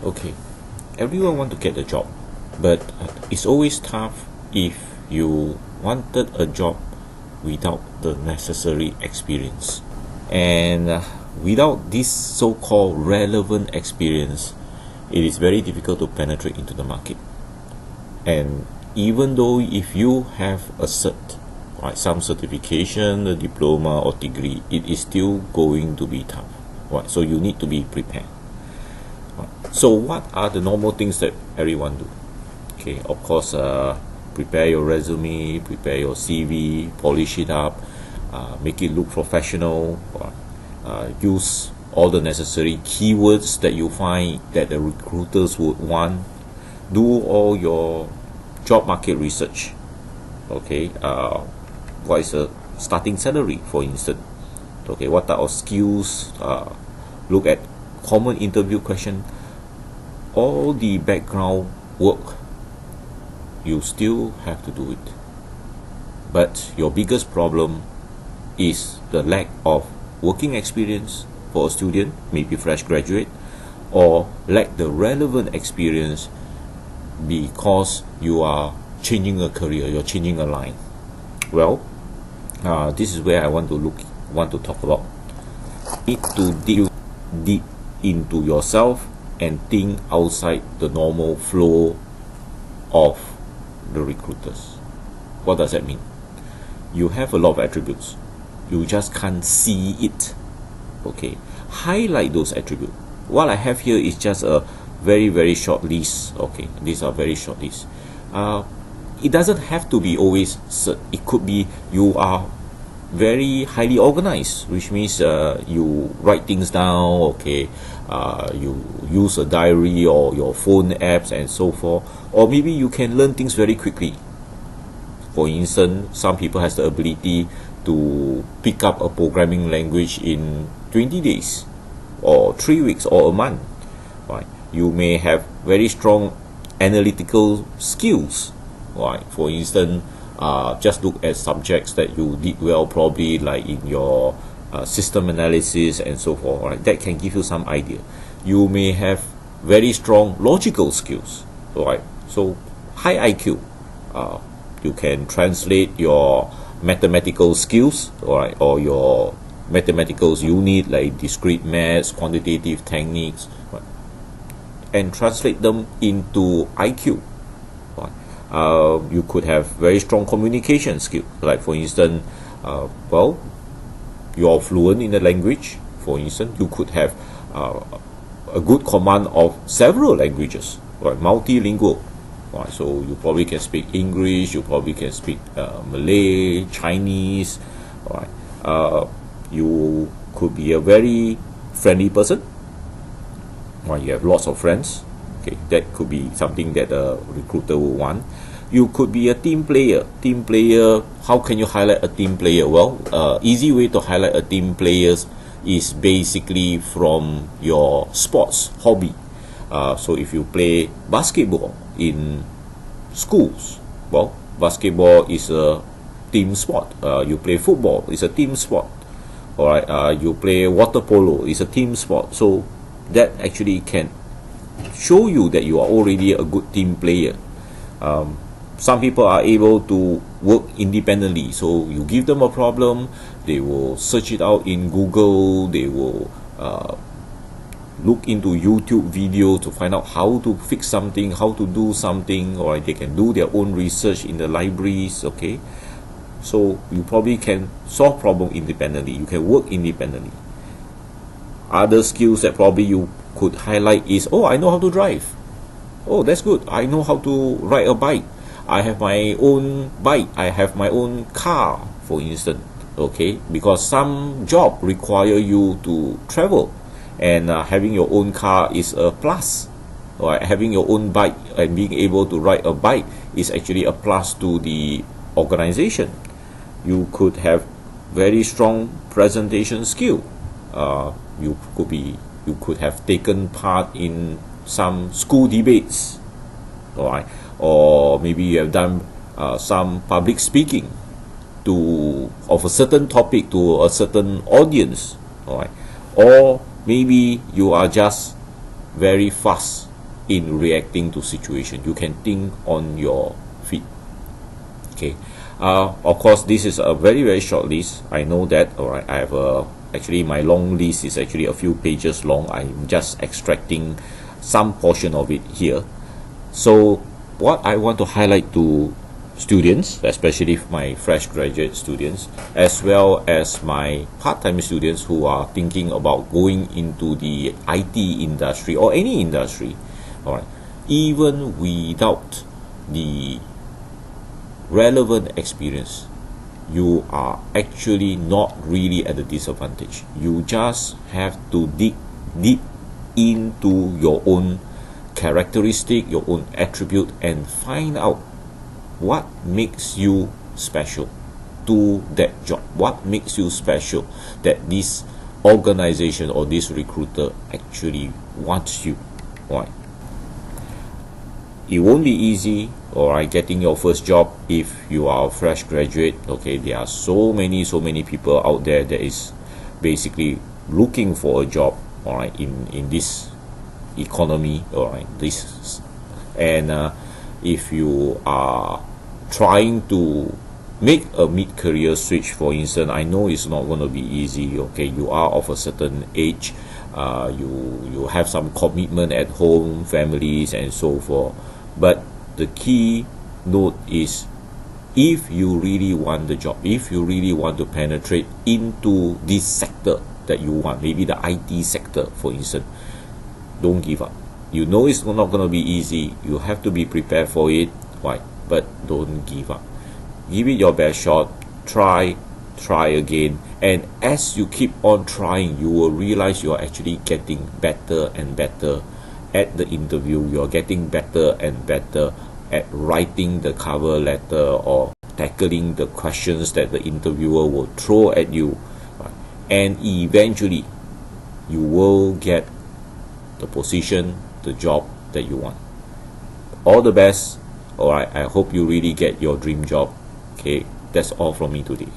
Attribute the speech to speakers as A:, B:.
A: Okay, everyone want to get a job, but it's always tough if you wanted a job without the necessary experience. And without this so-called relevant experience, it is very difficult to penetrate into the market. And even though if you have a cert, right, some certification, a diploma or degree, it is still going to be tough. Right? So you need to be prepared. Right? So what are the normal things that everyone do? Okay, of course, prepare your resume, prepare your CV, polish it up, make it look professional, use all the necessary keywords that you find that the recruiters would want, do all your job market research. Okay, what is the starting salary, for instance? Okay, what type of skills, look at common interview question, all the background work, you still have to do it. But your biggest problem is the lack of working experience for a student, maybe fresh graduate, or lack the relevant experience because you are changing a career, you're changing a line. Well, this is where I want to talk about. Need to dig deep into yourself and think outside the normal flow of the recruiters. What does that mean? You have a lot of attributes, you just can't see it. Okay, highlight those attributes. What I have here is just a very short list. Okay, these are very short lists. It doesn't have to be always cert. It could be you are very highly organized, which means you write things down. Okay, you use a diary or your phone apps and so forth, or maybe you can learn things very quickly. For instance, some people has the ability to pick up a programming language in 20 days or 3 weeks or a month. Right? You may have very strong analytical skills. Right? For instance, just look at subjects that you did well, probably like in your system analysis and so forth. Right? That can give you some idea. You may have very strong logical skills. Right? So high IQ. You can translate your mathematical skills, right, or your mathematical unit like discrete maths, quantitative techniques, right, and translate them into IQ. Right. You could have very strong communication skill, like for instance, well, you're fluent in the language. For instance, you could have a good command of several languages, right, multilingual. Right, so you probably can speak English, you probably can speak Malay, Chinese. Right. You could be a very friendly person. Right, you have lots of friends. Okay, that could be something that a recruiter will want. You could be a team player. Team player, how can you highlight a team player? Well, easy way to highlight a team player is basically from your sports hobby. So if you play basketball in schools, well, basketball is a team sport. You play football, it's a team sport. All right, you play water polo, it's a team sport. So that actually can show you that you are already a good team player. Some people are able to work independently, so you give them a problem, they will search it out in Google, they will look into YouTube video to find out how to fix something, how to do something, or they can do their own research in the libraries. Okay, so you probably can solve problem independently, you can work independently. Other skills that probably you could highlight is, oh, I know how to drive. Oh, that's good. I know how to ride a bike. I have my own bike, I have my own car, for instance. Okay, because some job require you to travel, and having your own car is a plus. Right? Having your own bike and being able to ride a bike is actually a plus to the organization. You could have very strong presentation skill. You could have taken part in some school debates, all right, or maybe you have done some public speaking of a certain topic to a certain audience, all right, or maybe you are just very fast in reacting to situation. You can think on your feet. Okay. Of course, this is a very, very short list. I know that. All right. I have actually my long list is actually a few pages long. I'm just extracting some portion of it here. So what I want to highlight to students, especially my fresh graduate students, as well as my part-time students who are thinking about going into the IT industry or any industry, all right, even without the relevant experience, you are actually not really at a disadvantage. You just have to dig deep into your own characteristic, your own attribute, and find out what makes you special to that job. What makes you special that this organization or this recruiter actually wants you. Why? It won't be easy, alright, getting your first job if you are a fresh graduate. Okay, there are so many people out there that is basically looking for a job, alright, in this economy, alright, this, and if you are trying to make a mid-career switch, for instance, I know it's not going to be easy. Okay, you are of a certain age, you have some commitment at home, families, and so forth. But the key note is, if you really want the job, if you really want to penetrate into this sector that you want, maybe the IT sector, for instance, don't give up. You know it's not going to be easy. You have to be prepared for it. Why? But don't give up. Give it your best shot. Try again. And as you keep on trying, you will realize you are actually getting better and better at the interview. You are getting better and better at writing the cover letter or tackling the questions that the interviewer will throw at you. And eventually, you will get the position, the job that you want. All the best. Alright, I hope you really get your dream job. Okay, that's all from me today.